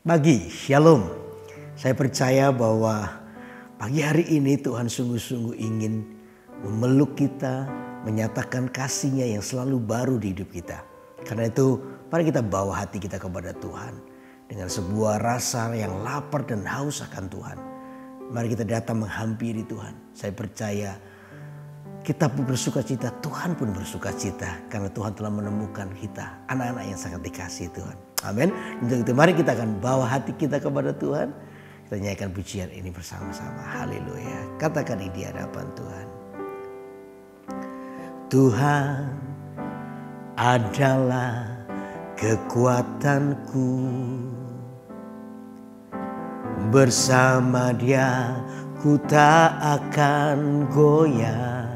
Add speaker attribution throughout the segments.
Speaker 1: Pagi, Shalom. Saya percaya bahwa pagi hari ini Tuhan sungguh-sungguh ingin memeluk kita, menyatakan kasih-Nya yang selalu baru di hidup kita. Karena itu, mari kita bawa hati kita kepada Tuhan dengan sebuah rasa yang lapar dan haus akan Tuhan. Mari kita datang menghampiri Tuhan. Saya percaya kita pun bersuka cita, Tuhan pun bersuka cita. Karena Tuhan telah menemukan kita, anak-anak yang sangat dikasihi Tuhan. Amin. Untuk itu mari kita akan bawa hati kita kepada Tuhan. Kita nyanyikan pujian ini bersama-sama. Haleluya. Katakan di hadapan Tuhan. Tuhan adalah kekuatanku. Bersama Dia ku tak akan goyah.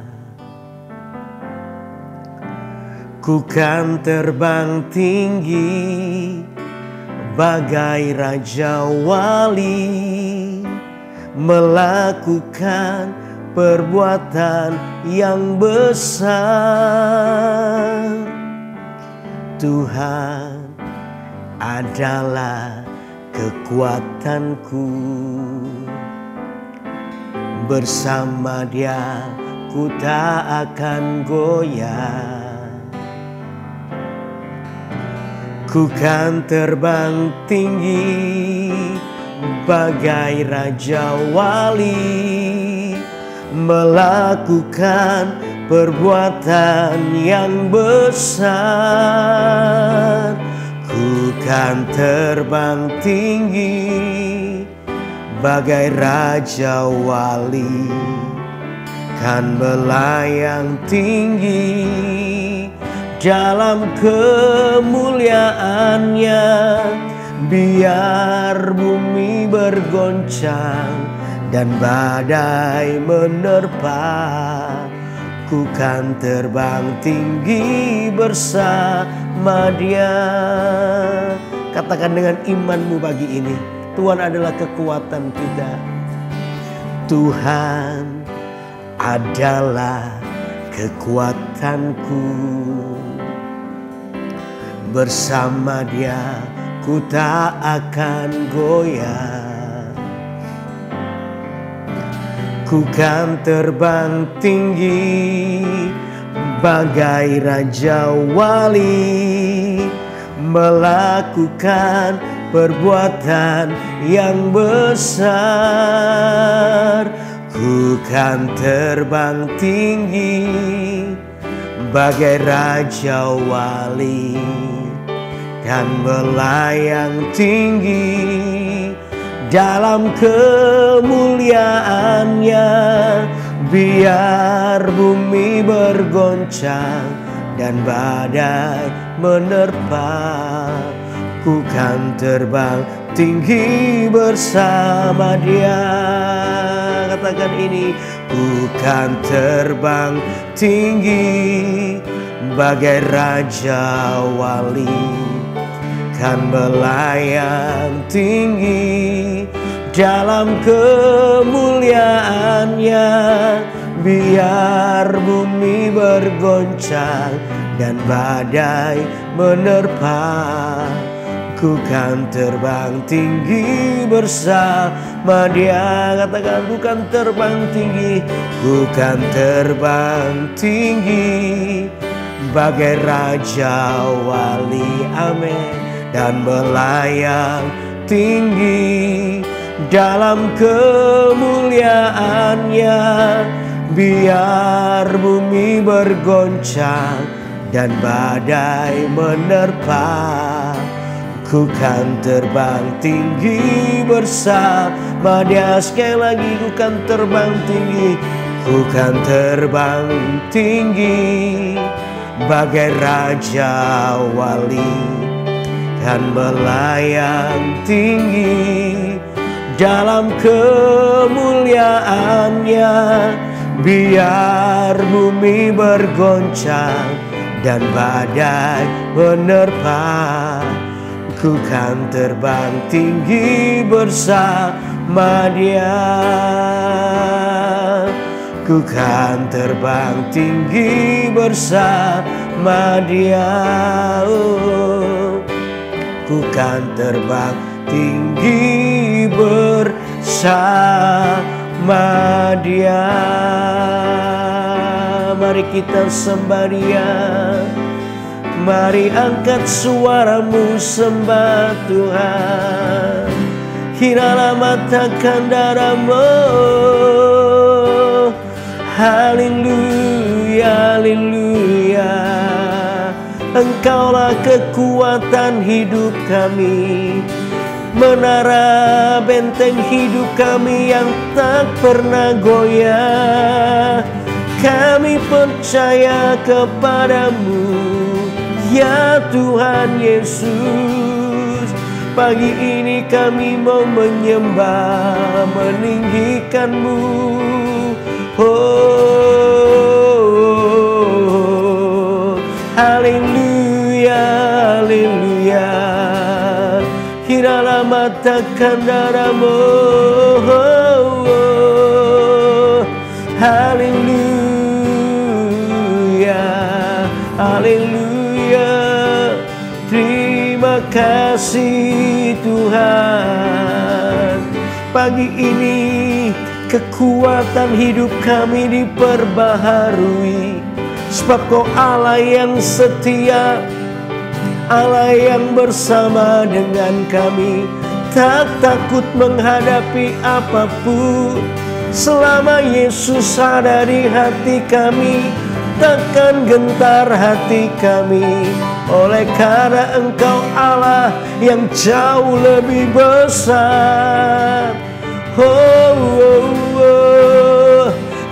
Speaker 1: Ku kan terbang tinggi bagai Raja Wali, melakukan perbuatan yang besar. Tuhan adalah kekuatanku. Bersama Dia ku tak akan goyah. Ku kan terbang tinggi bagai Raja Wali, melakukan perbuatan yang besar. Ku kan terbang tinggi bagai Raja Wali, kan melayang tinggi dalam kemuliaannya. Biar bumi bergoncang dan badai menerpa, ku kan terbang tinggi bersama Dia. Katakan dengan imanmu pagi ini, Tuhan adalah kekuatan kita. Tuhan adalah kekuatanku. Bersama Dia ku tak akan goyah. Ku kan terbang tinggi bagai Raja Wali, melakukan perbuatan yang besar. Ku kan terbang tinggi bagai Raja Wali, kan melayang tinggi dalam kemuliaannya. Biar bumi bergoncang dan badai menerpa, ku kan terbang tinggi bersama Dia. Katakan ini, ku kan terbang tinggi bagai Raja Wali, kan melayang tinggi dalam kemuliaannya. Biar bumi bergoncang dan badai menerpa, ku kan terbang tinggi bersama Dia. Katakan, ku kan terbang tinggi, ku kan terbang tinggi bagai Raja Wali, amin, dan melayang tinggi dalam kemuliaannya. Biar bumi bergoncang dan badai menerpa, ku kan terbang tinggi bersama Dia. Sekali lagi, ku kan terbang tinggi, ku kan terbang tinggi bagai Raja Wali, kan melayang tinggi dalam kemuliaannya. Biar bumi bergoncang dan badai menerpa, ku kan terbang tinggi bersama Dia. Ku kan terbang tinggi bersama Dia. Ku kan terbang tinggi bersama Dia. Mari kita sembah Dia. Mari angkat suaramu sembah Tuhan. Hinalah matakan darahmu. Haleluya, haleluya. Engkaulah kekuatan hidup kami, menara benteng hidup kami yang tak pernah goyah. Kami percaya kepadamu, ya Tuhan Yesus. Pagi ini kami mau menyembah, meninggikan-Mu. Oh, haleluya, haleluya. Hinalah matakan darahmu. Haleluya, haleluya. Terima kasih Tuhan. Pagi ini kekuatan hidup kami diperbaharui, sebab Kau Allah yang setia, Allah yang bersama dengan kami, tak takut menghadapi apapun. Selama Yesus ada di hati kami, takkan gentar hati kami, oleh karena Engkau Allah yang jauh lebih besar.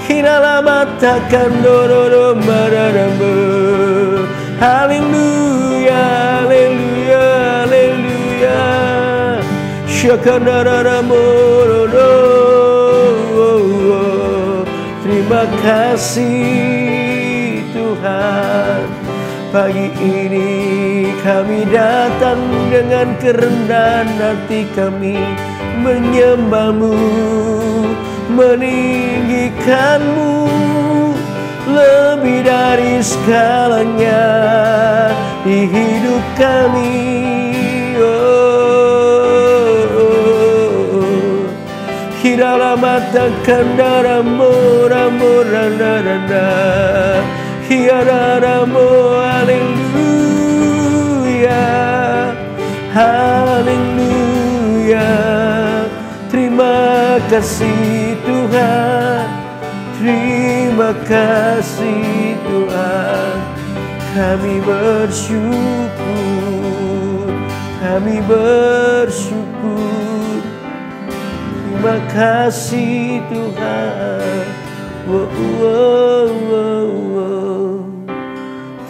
Speaker 1: Hinalah matakan dororo mararamu. Haleluya, haleluya, haleluya. Syakanararamu. Terima kasih Tuhan. Pagi ini kami datang dengan kerendahan hati kami, menyembah-Mu, meninggikan-Mu lebih dari segalanya di hidup kami. Hinalah matakan darahmu, ramu, randa, randa. Hiararamu, haleluya, haleluya. Terima kasih Tuhan, terima kasih Tuhan. Kami bersyukur, kami bersyukur. Terima kasih Tuhan.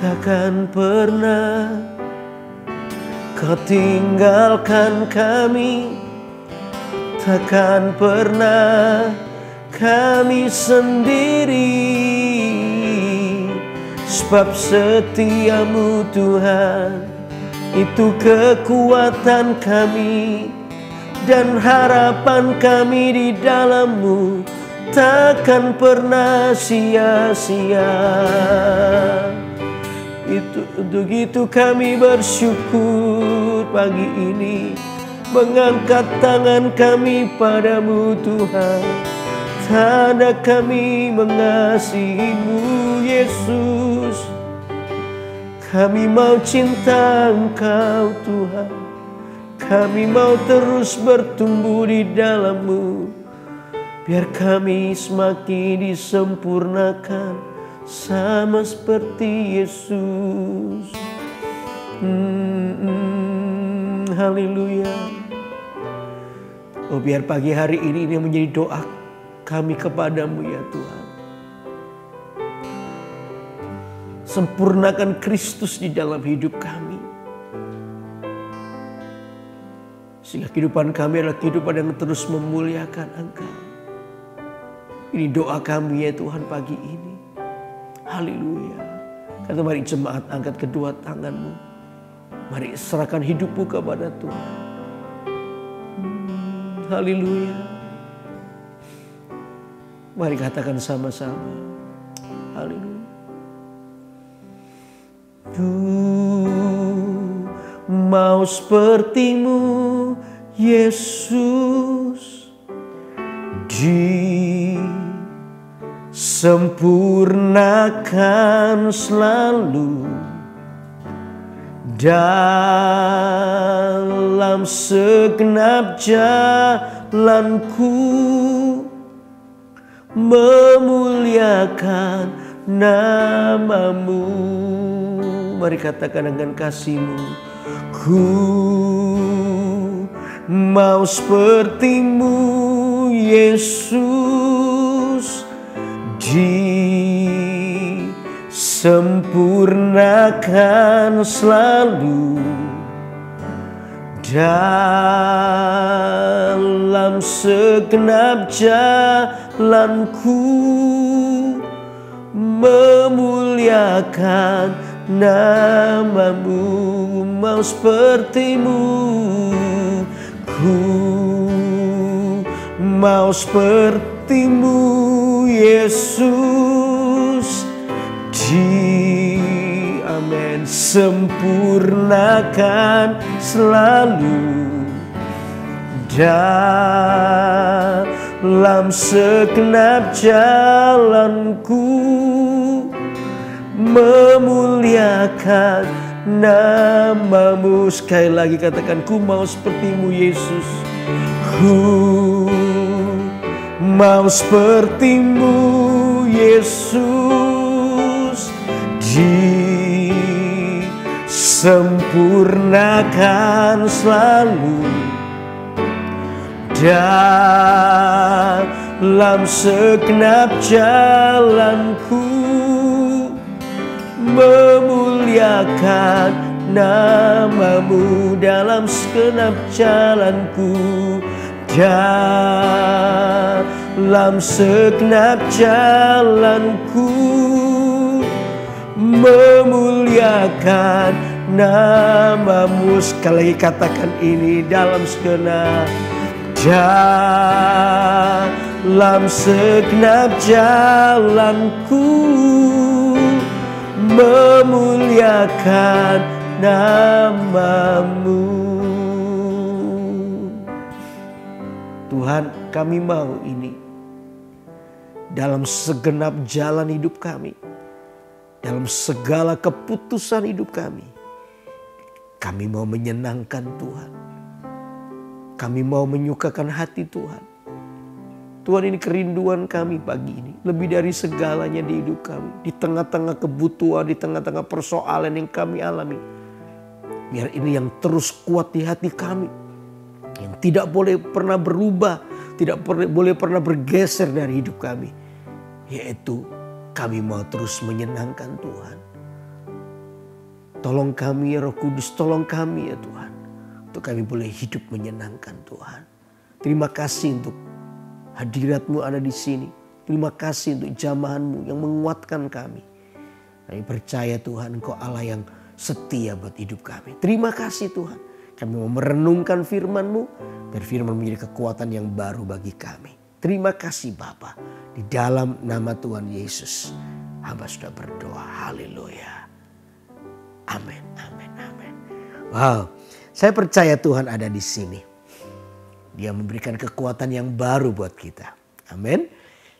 Speaker 1: Takkan pernah Kau tinggalkan kami, takkan pernah kami sendiri, sebab setiamu Tuhan itu kekuatan kami, dan harapan kami di dalam-Mu takkan pernah sia-sia. Untuk itu kami bersyukur pagi ini, mengangkat tangan kami padamu Tuhan, tanda kami mengasihi-Mu Yesus. Kami mau cinta Engkau Tuhan, kami mau terus bertumbuh di dalam-Mu, biar kami semakin disempurnakan sama seperti Yesus. Haleluya. Oh, biar pagi hari ini menjadi doa kami kepadamu ya Tuhan. Sempurnakan Kristus di dalam hidup kami, sehingga kehidupan kami adalah kehidupan yang terus memuliakan Engkau. Ini doa kami ya Tuhan pagi ini. Haleluya. Kata mari jemaat angkat kedua tanganmu. Mari serahkan hidupmu kepada Tuhan. Haleluya. Mari katakan sama-sama. Haleluya. Ku mau seperti-Mu Yesus disempurnakan selalu dalam segenap jalanku, memuliakan namamu. Mari katakan dengan kasih-Mu. Ku mau seperti-Mu Yesus, disempurnakan selalu dalam segenap jalanku, memuliakan namamu. Mau seperti-Mu, ku mau seperti-Mu Yesus, amin, sempurnakan selalu dalam segenap jalanku, memuliakan namamu. Sekali lagi katakan, ku mau seperti-Mu Yesus, ku mau seperti-Mu Yesus, disempurnakan selalu dalam segenap jalanku, memuliakan namamu. Dalam segenap jalanku, dalam segenap jalanku, memuliakan namamu. Sekali lagi katakan ini, dalam segenap jalanku, memuliakan namamu. Tuhan, kami mau ini dalam segenap jalan hidup kami, dalam segala keputusan hidup kami. Kami mau menyenangkan Tuhan. Kami mau menyukakan hati Tuhan. Tuhan, ini kerinduan kami pagi ini. Lebih dari segalanya di hidup kami. Di tengah-tengah kebutuhan, di tengah-tengah persoalan yang kami alami. Biar ini yang terus kuat di hati kami. Yang tidak boleh pernah berubah. Tidak boleh pernah bergeser dari hidup kami. Yaitu kami mau terus menyenangkan Tuhan. Tolong kami ya Roh Kudus, tolong kami ya Tuhan. Untuk kami boleh hidup menyenangkan Tuhan. Terima kasih untuk hadirat-Mu ada di sini. Terima kasih untuk jamahan-Mu yang menguatkan kami. Kami percaya Tuhan, Engkau Allah yang setia buat hidup kami. Terima kasih Tuhan. Kami mau merenungkan firman-Mu. Biar firman menjadi kekuatan yang baru bagi kami. Terima kasih Bapa. Di dalam nama Tuhan Yesus, hamba sudah berdoa. Haleluya. Amin, amin, amin. Wow, saya percaya Tuhan ada di sini. Dia memberikan kekuatan yang baru buat kita. Amin.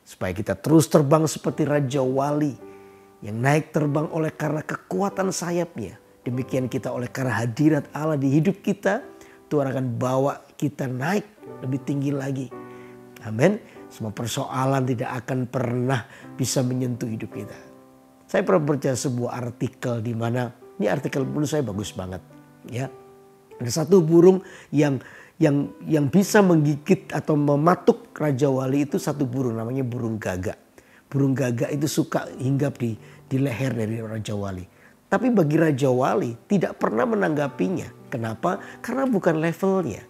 Speaker 1: Supaya kita terus terbang seperti Raja Wali yang naik terbang oleh karena kekuatan sayapnya. Demikian kita oleh karena hadirat Allah di hidup kita. Tuhan akan bawa kita naik lebih tinggi lagi. Amin. Semua persoalan tidak akan pernah bisa menyentuh hidup kita. Saya pernah baca sebuah artikel di mana, ini artikel menurut saya bagus banget. Ya, ada satu burung yang bisa menggigit atau mematuk Raja Wali itu satu burung, namanya burung gagak. Burung gagak itu suka hinggap di leher dari Raja Wali. Tapi bagi Raja Wali tidak pernah menanggapinya. Kenapa? Karena bukan levelnya.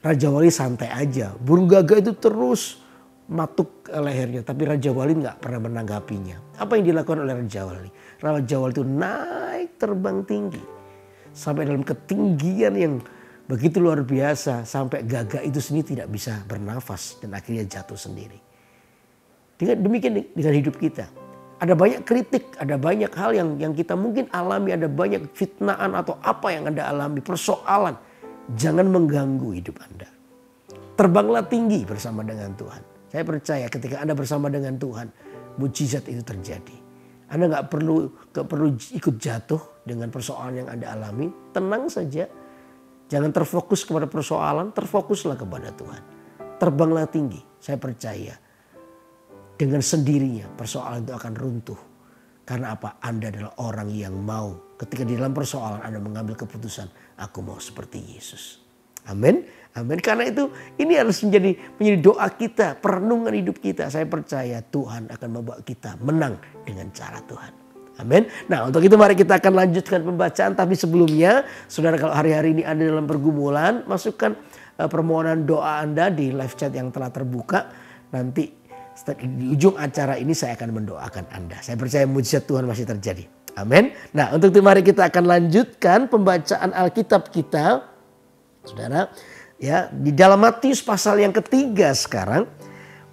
Speaker 1: Raja Wali santai aja. Burung gagak itu terus matuk lehernya. Tapi Raja Wali nggak pernah menanggapinya. Apa yang dilakukan oleh Raja Wali? Raja Wali itu naik terbang tinggi. Sampai dalam ketinggian yang begitu luar biasa. Sampai gagak itu sendiri tidak bisa bernafas. Dan akhirnya jatuh sendiri. Demikian dengan hidup kita. Ada banyak kritik, ada banyak hal yang kita mungkin alami. Ada banyak fitnaan atau apa yang Anda alami, persoalan. jangan mengganggu hidup Anda. Terbanglah tinggi bersama dengan Tuhan. Saya percaya ketika Anda bersama dengan Tuhan, mujizat itu terjadi. Anda nggak perlu ikut jatuh dengan persoalan yang Anda alami. Tenang saja. Jangan terfokus kepada persoalan, terfokuslah kepada Tuhan. Terbanglah tinggi. Saya percaya dengan sendirinya persoalan itu akan runtuh. Karena apa? Anda adalah orang yang mau ketika di dalam persoalan Anda mengambil keputusan, aku mau seperti Yesus. Amin. Amin. Karena itu ini harus menjadi doa kita, perenungan hidup kita. Saya percaya Tuhan akan membawa kita menang dengan cara Tuhan. Amin. Nah, untuk itu mari kita akan lanjutkan pembacaan. Tapi sebelumnya, saudara, kalau hari-hari ini Anda dalam pergumulan, masukkan permohonan doa Anda di live chat yang telah terbuka. Nanti di ujung acara ini saya akan mendoakan Anda. Saya percaya mujizat Tuhan masih terjadi. Amin. Nah, untuk itu mari kita akan lanjutkan pembacaan Alkitab kita. Saudara, ya, di dalam Matius pasal yang ketiga sekarang.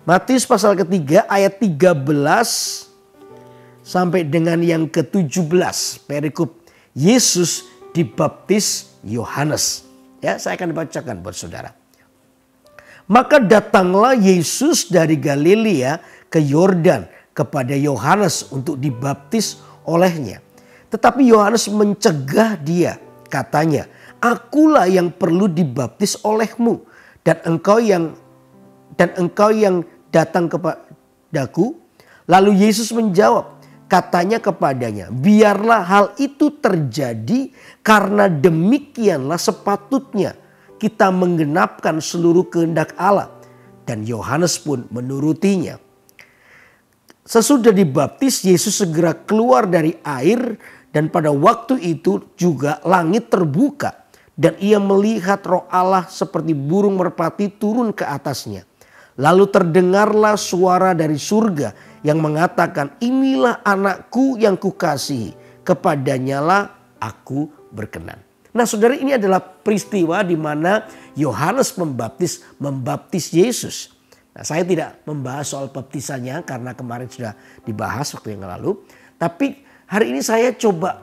Speaker 1: Matius pasal ketiga ayat 13 sampai dengan yang ke-17. Perikop Yesus dibaptis Yohanes. Ya, saya akan bacakan buat saudara. Maka datanglah Yesus dari Galilea ke Yordan kepada Yohanes untuk dibaptis olehnya. Tetapi Yohanes mencegah dia, katanya, akulah yang perlu dibaptis olehmu dan engkau yang datang kepadaku. Lalu Yesus menjawab, katanya kepadanya, biarlah hal itu terjadi karena demikianlah sepatutnya kita menggenapkan seluruh kehendak Allah. Dan Yohanes pun menurutinya. Sesudah dibaptis, Yesus segera keluar dari air dan pada waktu itu juga langit terbuka. Dan ia melihat Roh Allah seperti burung merpati turun ke atasnya. Lalu terdengarlah suara dari surga yang mengatakan, inilah anakku yang kukasihi, kepadanyalah aku berkenan. Nah, saudara, ini adalah peristiwa di mana Yohanes membaptis Yesus. Nah, saya tidak membahas soal baptisannya karena kemarin sudah dibahas waktu yang lalu. Tapi hari ini saya coba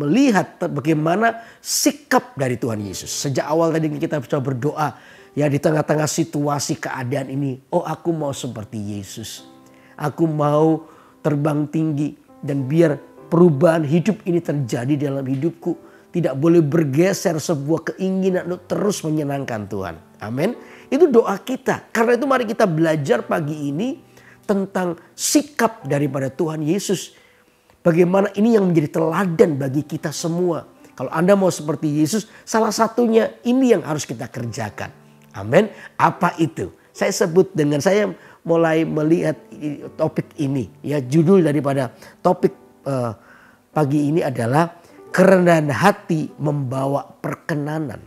Speaker 1: melihat bagaimana sikap dari Tuhan Yesus. Sejak awal tadi kita sudah berdoa, ya, di tengah-tengah situasi keadaan ini, oh, aku mau seperti Yesus. Aku mau terbang tinggi dan biar perubahan hidup ini terjadi dalam hidupku. Tidak boleh bergeser sebuah keinginan untuk terus menyenangkan Tuhan. Amin. Itu doa kita. Karena itu mari kita belajar pagi ini tentang sikap daripada Tuhan Yesus. Bagaimana ini yang menjadi teladan bagi kita semua. Kalau Anda mau seperti Yesus, salah satunya ini yang harus kita kerjakan. Amin. Apa itu? Saya sebut dengan saya mulai melihat topik ini. Ya, judul daripada topik pagi ini adalah kerendahan hati membawa perkenanan.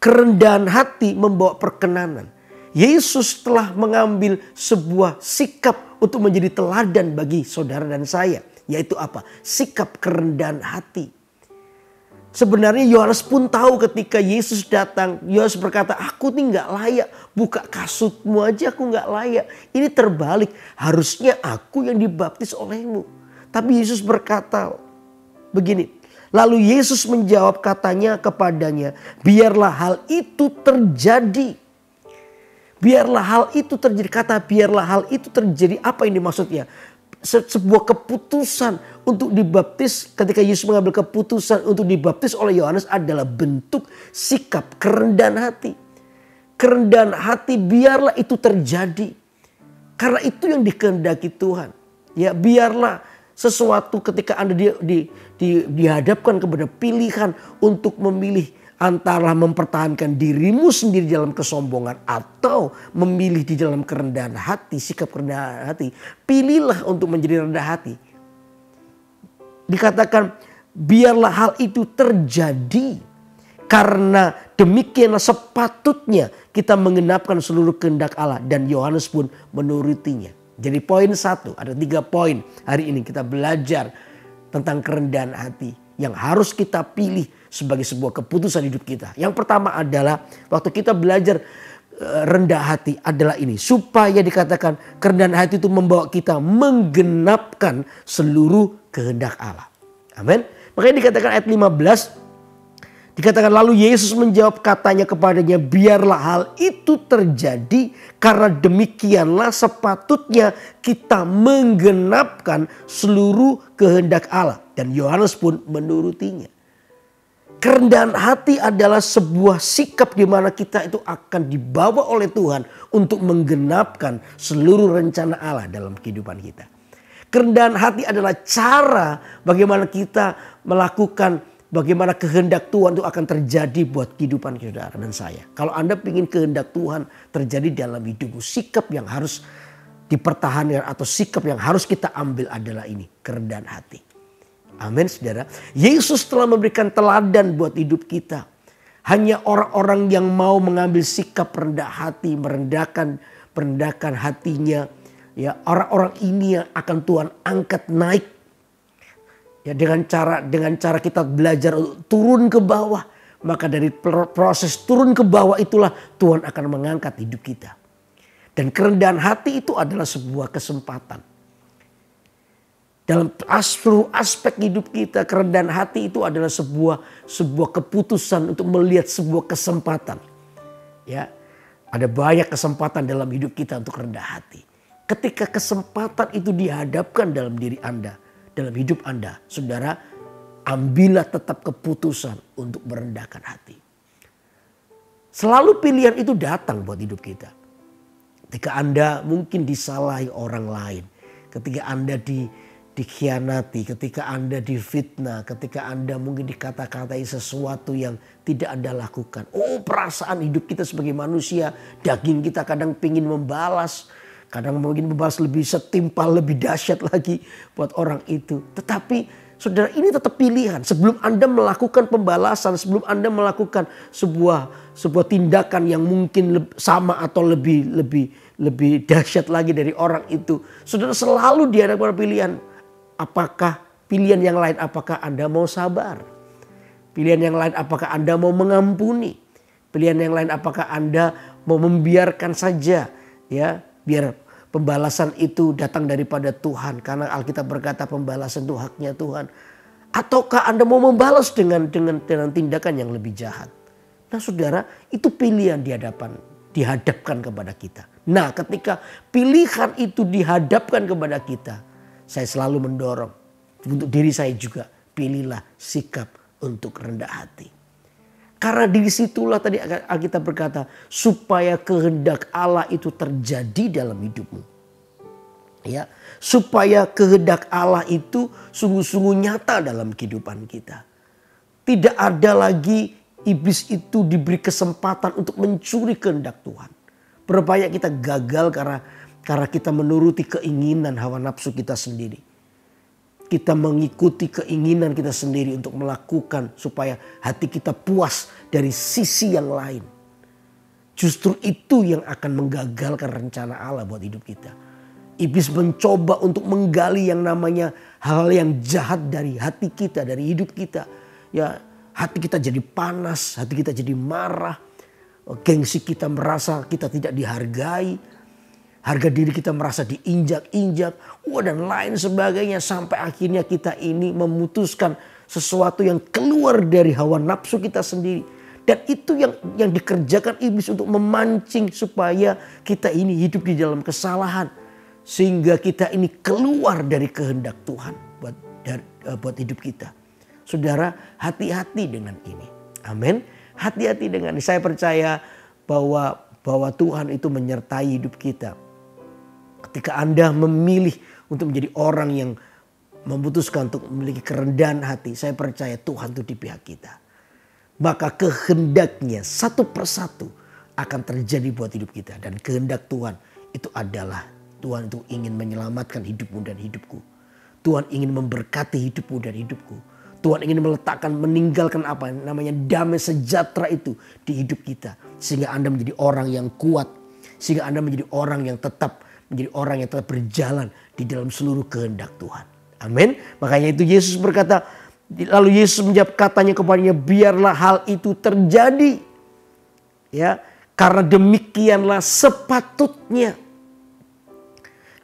Speaker 1: Kerendahan hati membawa perkenanan. Yesus telah mengambil sebuah sikap untuk menjadi teladan bagi saudara dan saya. Yaitu apa? Sikap kerendahan hati. Sebenarnya Yohanes pun tahu ketika Yesus datang. Yohanes berkata, aku ini gak layak. Buka kasutmu aja aku gak layak. Ini terbalik. Harusnya aku yang dibaptis olehmu. Tapi Yesus berkata begini. Lalu Yesus menjawab, katanya kepadanya, biarlah hal itu terjadi. Biarlah hal itu terjadi. Kata biarlah hal itu terjadi. Apa ini maksudnya? Sebuah keputusan untuk dibaptis. Ketika Yesus mengambil keputusan untuk dibaptis oleh Yohanes adalah bentuk sikap kerendahan hati. Kerendahan hati, biarlah itu terjadi. Karena itu yang dikehendaki Tuhan. Ya, biarlah sesuatu ketika Anda dihadapkan kepada pilihan untuk memilih antara mempertahankan dirimu sendiri dalam kesombongan atau memilih di dalam kerendahan hati, sikap kerendahan hati. Pilihlah untuk menjadi rendah hati. Dikatakan biarlah hal itu terjadi karena demikianlah sepatutnya kita menggenapkan seluruh kehendak Allah, dan Yohanes pun menurutinya. Jadi poin 1, ada 3 poin hari ini kita belajar tentang kerendahan hati yang harus kita pilih sebagai sebuah keputusan hidup kita. Yang pertama adalah waktu kita belajar rendah hati adalah ini. Supaya dikatakan kerendahan hati itu membawa kita menggenapkan seluruh kehendak Allah. Amin. Makanya dikatakan ayat 15. Dikatakan lalu Yesus menjawab katanya kepadanya, biarlah hal itu terjadi karena demikianlah sepatutnya kita menggenapkan seluruh kehendak Allah. Dan Yohanes pun menurutinya. Kerendahan hati adalah sebuah sikap di mana kita itu akan dibawa oleh Tuhan untuk menggenapkan seluruh rencana Allah dalam kehidupan kita. Kerendahan hati adalah cara bagaimana kita melakukan, bagaimana kehendak Tuhan itu akan terjadi buat kehidupan saudara dan saya. Kalau Anda ingin kehendak Tuhan terjadi dalam hidupmu, sikap yang harus dipertahankan atau sikap yang harus kita ambil adalah ini, kerendahan hati. Amin saudara. Yesus telah memberikan teladan buat hidup kita. Hanya orang-orang yang mau mengambil sikap rendah hati, merendahkan hatinya. Ya, orang-orang ini yang akan Tuhan angkat naik. Ya, dengan cara kita belajar turun ke bawah. Maka dari proses turun ke bawah itulah Tuhan akan mengangkat hidup kita. Dan kerendahan hati itu adalah sebuah kesempatan. Dalam seluruh aspek hidup kita, kerendahan hati itu adalah sebuah keputusan untuk melihat sebuah kesempatan. Ya, ada banyak kesempatan dalam hidup kita untuk rendah hati. Ketika kesempatan itu dihadapkan dalam diri Anda, dalam hidup Anda, saudara, ambillah tetap keputusan untuk merendahkan hati. Selalu pilihan itu datang buat hidup kita. Ketika Anda mungkin disalahi orang lain, ketika Anda dikhianati, ketika Anda difitnah, ketika Anda mungkin dikata-katai sesuatu yang tidak Anda lakukan. Oh, perasaan hidup kita sebagai manusia, daging kita kadang pingin membalas. Kadang mungkin membahas lebih setimpal, lebih dahsyat lagi buat orang itu. Tetapi saudara, ini tetap pilihan. Sebelum Anda melakukan pembalasan, sebelum Anda melakukan sebuah tindakan yang mungkin sama atau lebih dahsyat lagi dari orang itu. Saudara, selalu dihadapkan pilihan. Apakah pilihan yang lain, apakah Anda mau sabar? Pilihan yang lain, apakah Anda mau mengampuni? Pilihan yang lain, apakah Anda mau membiarkan saja, ya, biar pembalasan itu datang daripada Tuhan. Karena Alkitab berkata pembalasan itu haknya Tuhan. Ataukah Anda mau membalas dengan tindakan yang lebih jahat? Nah saudara, itu pilihan dihadapkan kepada kita. Nah ketika pilihan itu dihadapkan kepada kita, saya selalu mendorong untuk diri saya juga, pilihlah sikap untuk rendah hati. Karena disitulah tadi kita berkata supaya kehendak Allah itu terjadi dalam hidupmu. Ya, supaya kehendak Allah itu sungguh-sungguh nyata dalam kehidupan kita. Tidak ada lagi iblis itu diberi kesempatan untuk mencuri kehendak Tuhan. Berapa banyak kita gagal karena kita menuruti keinginan hawa nafsu kita sendiri. Kita mengikuti keinginan kita sendiri untuk melakukan supaya hati kita puas dari sisi yang lain. Justru itu yang akan menggagalkan rencana Allah buat hidup kita. Iblis mencoba untuk menggali yang namanya hal yang jahat dari hati kita, dari hidup kita. Ya, hati kita jadi panas, hati kita jadi marah. Gengsi kita merasa kita tidak dihargai. Harga diri kita merasa diinjak-injak. Dan lain sebagainya. Sampai akhirnya kita ini memutuskan sesuatu yang keluar dari hawa nafsu kita sendiri. Dan itu yang dikerjakan iblis untuk memancing supaya kita ini hidup di dalam kesalahan. Sehingga kita ini keluar dari kehendak Tuhan buat hidup kita. Saudara, hati-hati dengan ini. Amin. Hati-hati dengan ini. Saya percaya bahwa Tuhan itu menyertai hidup kita. Ketika Anda memilih untuk menjadi orang yang memutuskan untuk memiliki kerendahan hati, saya percaya Tuhan itu di pihak kita. Maka kehendaknya satu persatu akan terjadi buat hidup kita. Dan kehendak Tuhan itu adalah Tuhan itu ingin menyelamatkan hidupmu dan hidupku. Tuhan ingin memberkati hidupmu dan hidupku. Tuhan ingin meninggalkan apa namanya damai sejahtera itu di hidup kita. Sehingga Anda menjadi orang yang kuat. Sehingga Anda menjadi orang yang tetap berjalan di dalam seluruh kehendak Tuhan. Amin. Makanya itu Yesus berkata, lalu Yesus menjawab katanya kepadanya, biarlah hal itu terjadi. Ya, karena demikianlah sepatutnya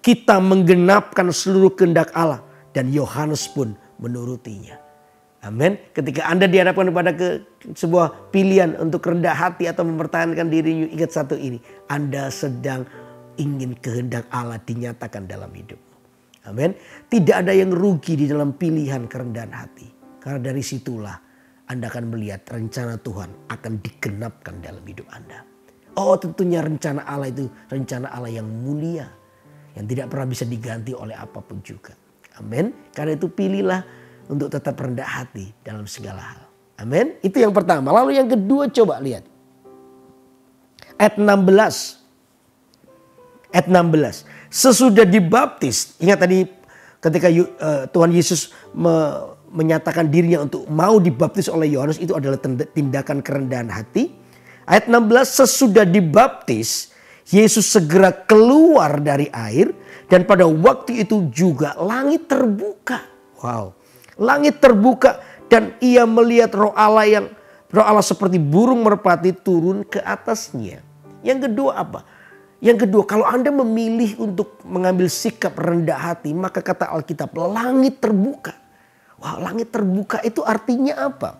Speaker 1: kita menggenapkan seluruh kehendak Allah. Dan Yohanes pun menurutinya. Amin. Ketika Anda dihadapkan kepada sebuah pilihan untuk rendah hati atau mempertahankan dirinya, ingat satu ini. Anda sedang ingin kehendak Allah dinyatakan dalam hidupmu. Amin. Tidak ada yang rugi di dalam pilihan kerendahan hati. Karena dari situlah Anda akan melihat rencana Tuhan akan digenapkan dalam hidup Anda. Oh, tentunya rencana Allah itu rencana Allah yang mulia. Yang tidak pernah bisa diganti oleh apapun juga. Amin. Karena itu pilihlah untuk tetap rendah hati dalam segala hal. Amin. Itu yang pertama. Lalu yang kedua, coba lihat. Ayat 16. Ayat 16. Sesudah dibaptis. Ingat tadi ketika Tuhan Yesus menyatakan dirinya untuk mau dibaptis oleh Yohanes. Itu adalah tindakan kerendahan hati. Ayat 16. Sesudah dibaptis, Yesus segera keluar dari air. Dan pada waktu itu juga langit terbuka. Wow. Langit terbuka dan ia melihat roh Allah seperti burung merpati turun ke atasnya. Yang kedua apa? Yang kedua, kalau Anda memilih untuk mengambil sikap rendah hati, maka kata Alkitab langit terbuka. Wah, langit terbuka itu artinya apa?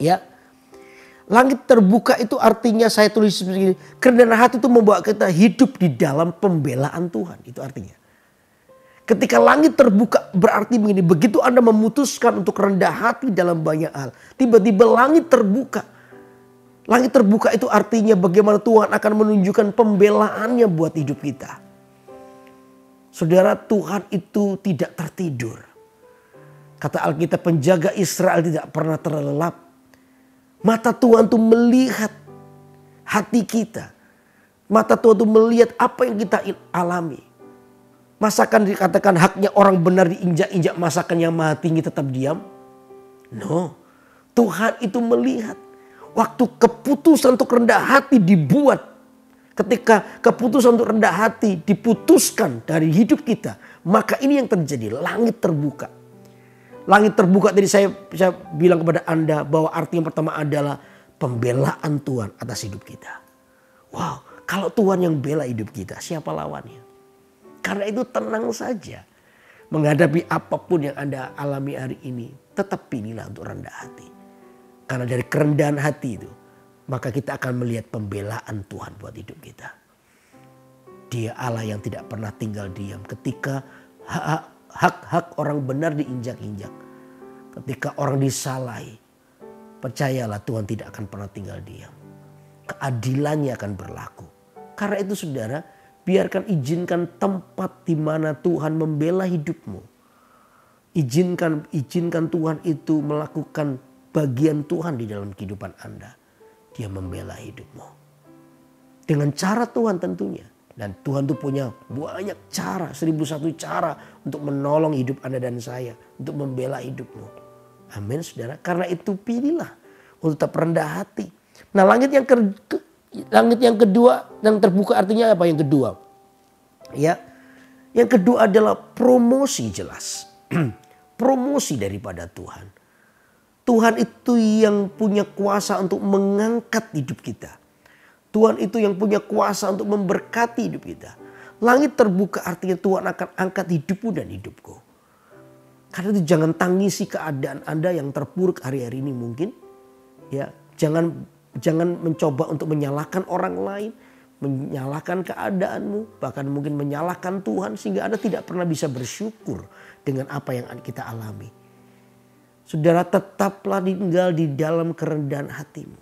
Speaker 1: Ya. Langit terbuka itu artinya saya tulis seperti ini. Kerendahan hati itu membawa kita hidup di dalam pembelaan Tuhan. Itu artinya. Ketika langit terbuka berarti begini, begitu Anda memutuskan untuk rendah hati dalam banyak hal, tiba-tiba langit terbuka. Langit terbuka itu artinya bagaimana Tuhan akan menunjukkan pembelaannya buat hidup kita. Saudara, Tuhan itu tidak tertidur. Kata Alkitab, penjaga Israel tidak pernah terlelap. Mata Tuhan itu melihat hati kita. Mata Tuhan itu melihat apa yang kita alami. Masakan dikatakan haknya orang benar diinjak-injak, masakan yang maha tinggi tetap diam? No. Tuhan itu melihat. Waktu keputusan untuk rendah hati dibuat. Ketika keputusan untuk rendah hati diputuskan dari hidup kita. Maka ini yang terjadi. Langit terbuka. Langit terbuka tadi saya bilang kepada Anda bahwa arti yang pertama adalah pembelaan Tuhan atas hidup kita. Wow. Kalau Tuhan yang bela hidup kita, siapa lawannya? Karena itu tenang saja. Menghadapi apapun yang Anda alami hari ini. Tetap pilihlah untuk rendah hati. Karena dari kerendahan hati itu. Maka kita akan melihat pembelaan Tuhan buat hidup kita. Dia Allah yang tidak pernah tinggal diam. Ketika hak-hak orang benar diinjak-injak. Ketika orang disalahi. Percayalah Tuhan tidak akan pernah tinggal diam. Keadilannya akan berlaku. Karena itu saudara, izinkan tempat di mana Tuhan membela hidupmu. Izinkan Tuhan itu melakukan bagian Tuhan di dalam kehidupan Anda. Dia membela hidupmu. Dengan cara Tuhan tentunya. Dan Tuhan itu punya banyak cara, 1001 cara untuk menolong hidup Anda dan saya. Untuk membela hidupmu. Amin saudara. Karena itu pilihlah untuk tetap rendah hati. Nah langit yang kedua yang terbuka artinya apa yang kedua? Ya, yang kedua adalah promosi jelas. Promosi daripada Tuhan. Tuhan itu yang punya kuasa untuk mengangkat hidup kita. Tuhan itu yang punya kuasa untuk memberkati hidup kita. Langit terbuka artinya Tuhan akan angkat hidupmu dan hidupku. Karena itu jangan tangisi keadaan Anda yang terpuruk hari-hari ini mungkin. Ya, jangan mencoba untuk menyalahkan orang lain, menyalahkan keadaanmu, bahkan mungkin menyalahkan Tuhan sehingga Anda tidak pernah bisa bersyukur dengan apa yang kita alami. Saudara, tetaplah tinggal di dalam kerendahan hatimu.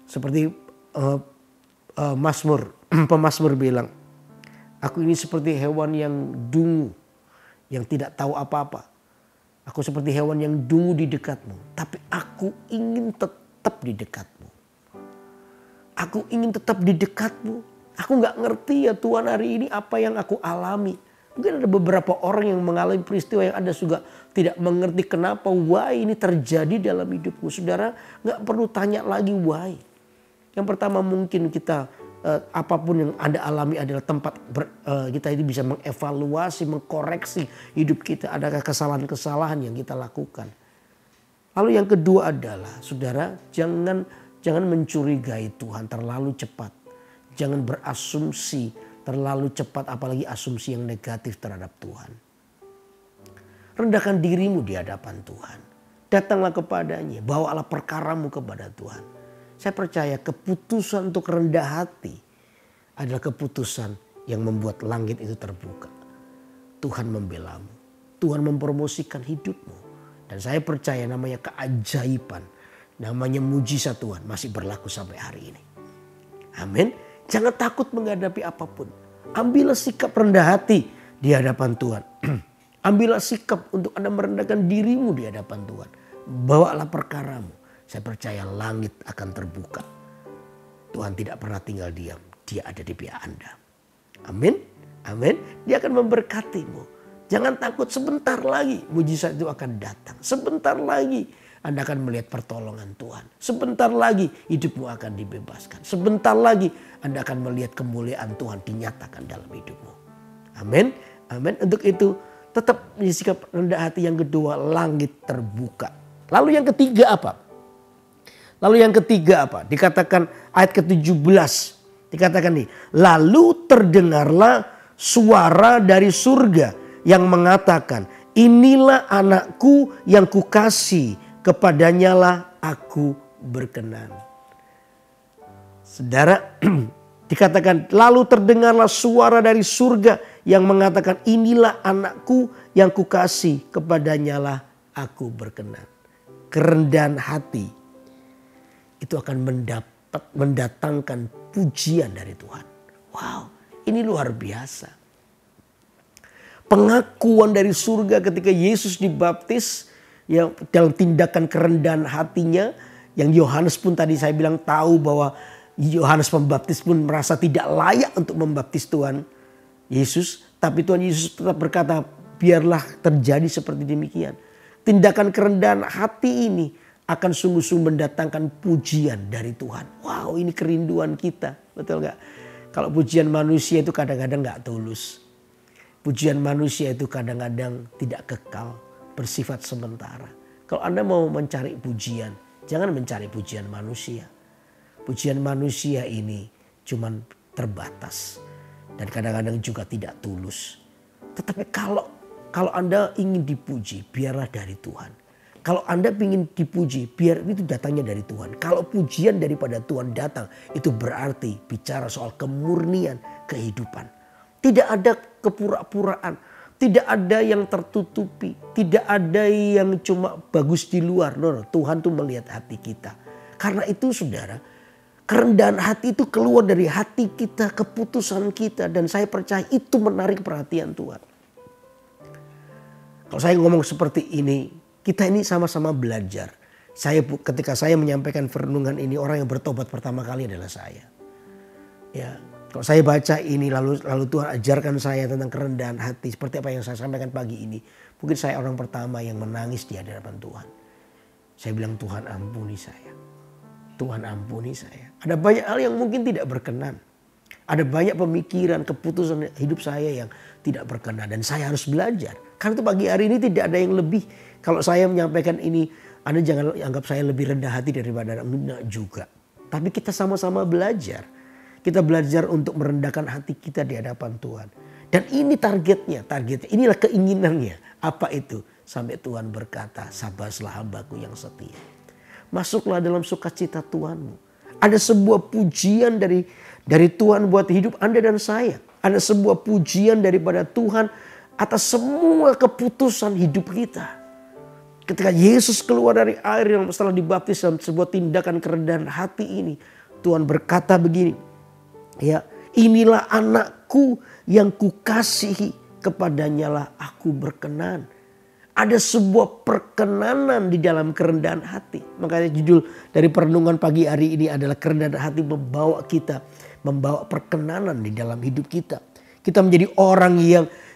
Speaker 1: Seperti pemazmur bilang, aku ini seperti hewan yang dungu, yang tidak tahu apa-apa. Aku seperti hewan yang dungu di dekatmu. Tapi aku ingin tetap di dekatmu. Aku ingin tetap di dekatmu. Aku gak ngerti ya Tuhan hari ini apa yang aku alami. Mungkin ada beberapa orang yang mengalami peristiwa yang Anda juga tidak mengerti kenapa. Why ini terjadi dalam hidupku. Saudara gak perlu tanya lagi why. Yang pertama mungkin kita apapun yang Anda alami adalah tempat kita ini bisa mengevaluasi, mengkoreksi hidup kita. Adakah kesalahan-kesalahan yang kita lakukan. Lalu yang kedua adalah saudara jangan mencurigai Tuhan terlalu cepat. Jangan berasumsi terlalu cepat apalagi asumsi yang negatif terhadap Tuhan. Rendahkan dirimu di hadapan Tuhan. Datanglah kepadanya, bawalah perkaramu kepada Tuhan. Saya percaya keputusan untuk rendah hati adalah keputusan yang membuat langit itu terbuka. Tuhan membelamu, Tuhan mempromosikan hidupmu. Dan saya percaya namanya keajaiban, namanya mujizat Tuhan masih berlaku sampai hari ini. Amin. Jangan takut menghadapi apapun. Ambillah sikap rendah hati di hadapan Tuhan. Ambillah sikap untuk Anda merendahkan dirimu di hadapan Tuhan. Bawalah perkaramu. Saya percaya langit akan terbuka. Tuhan tidak pernah tinggal diam. Dia ada di pihak Anda. Amin. Amin. Dia akan memberkatimu. Jangan takut, sebentar lagi mujizat itu akan datang. Sebentar lagi Anda akan melihat pertolongan Tuhan. Sebentar lagi hidupmu akan dibebaskan. Sebentar lagi Anda akan melihat kemuliaan Tuhan dinyatakan dalam hidupmu. Amin. Amin. Untuk itu tetap sikap rendah hati. Yang kedua, langit terbuka. Lalu yang ketiga apa? Dikatakan ayat ke-17. Dikatakan nih, lalu terdengarlah suara dari surga yang mengatakan, inilah anakku yang kukasih, kepadanya lah aku berkenan. Saudara, dikatakan lalu terdengarlah suara dari surga yang mengatakan, inilah anakku yang kukasih, kepadanya lah aku berkenan. Kerendahan hati itu akan mendatangkan pujian dari Tuhan. Wow, ini luar biasa. Pengakuan dari surga ketika Yesus dibaptis, yang dalam tindakan kerendahan hatinya, yang Yohanes pun tadi saya bilang tahu bahwa Yohanes Pembaptis pun merasa tidak layak untuk membaptis Tuhan Yesus. Tapi Tuhan Yesus tetap berkata, biarlah terjadi seperti demikian. Tindakan kerendahan hati ini akan sungguh-sungguh mendatangkan pujian dari Tuhan. Wow, ini kerinduan kita, betul gak? Kalau pujian manusia itu kadang-kadang gak tulus. Pujian manusia itu kadang-kadang tidak kekal, bersifat sementara. Kalau Anda mau mencari pujian, jangan mencari pujian manusia. Pujian manusia ini cuman terbatas dan kadang-kadang juga tidak tulus. Tetapi kalau Anda ingin dipuji, biarlah dari Tuhan. Kalau Anda ingin dipuji, biar itu datangnya dari Tuhan. Kalau pujian daripada Tuhan datang, itu berarti bicara soal kemurnian kehidupan. Tidak ada kepura-puraan, tidak ada yang tertutupi, tidak ada yang cuma bagus di luar. No, Tuhan tuh melihat hati kita. Karena itu saudara, kerendahan hati itu keluar dari hati kita, keputusan kita. Dan saya percaya itu menarik perhatian Tuhan. Kalau saya ngomong seperti ini, kita ini sama-sama belajar. Ketika saya menyampaikan perenungan ini, orang yang bertobat pertama kali adalah saya. Ya, kalau saya baca ini lalu Tuhan ajarkan saya tentang kerendahan hati seperti apa yang saya sampaikan pagi ini. Mungkin saya orang pertama yang menangis di hadapan Tuhan. Saya bilang, Tuhan ampuni saya. Tuhan ampuni saya. Ada banyak hal yang mungkin tidak berkenan. Ada banyak pemikiran, keputusan hidup saya yang tidak berkenan. Dan saya harus belajar. Karena itu pagi hari ini tidak ada yang lebih. Kalau saya menyampaikan ini, Anda jangan anggap saya lebih rendah hati daripada Anda juga. Tapi kita sama-sama belajar. Kita belajar untuk merendahkan hati kita di hadapan Tuhan. Dan ini targetnya. Inilah keinginannya. Apa itu? Sampai Tuhan berkata, sabarlah hambaku yang setia. Masuklah dalam sukacita Tuhanmu. Ada sebuah pujian dari Tuhan buat hidup Anda dan saya. Ada sebuah pujian daripada Tuhan atas semua keputusan hidup kita. Ketika Yesus keluar dari air yang setelah dibaptis dalam sebuah tindakan kerendahan hati ini. Tuhan berkata begini. Ya, inilah anakku yang kukasihi, kepadanya lah aku berkenan. Ada sebuah perkenanan di dalam kerendahan hati. Makanya judul dari perenungan pagi hari ini adalah kerendahan hati membawa perkenanan di dalam hidup kita. Kita menjadi orang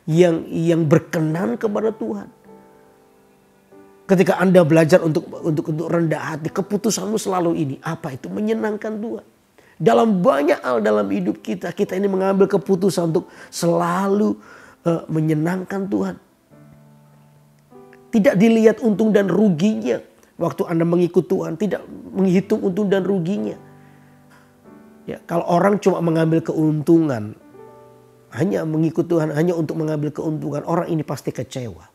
Speaker 1: yang berkenan kepada Tuhan. Ketika Anda belajar untuk rendah hati, keputusanmu selalu ini. Apa itu? Menyenangkan Tuhan. Dalam banyak hal dalam hidup kita ini mengambil keputusan untuk selalu menyenangkan Tuhan. Tidak dilihat untung dan ruginya. Waktu Anda mengikut Tuhan, tidak menghitung untung dan ruginya. Ya, kalau orang cuma mengambil keuntungan, hanya mengikut Tuhan hanya untuk mengambil keuntungan, orang ini pasti kecewa.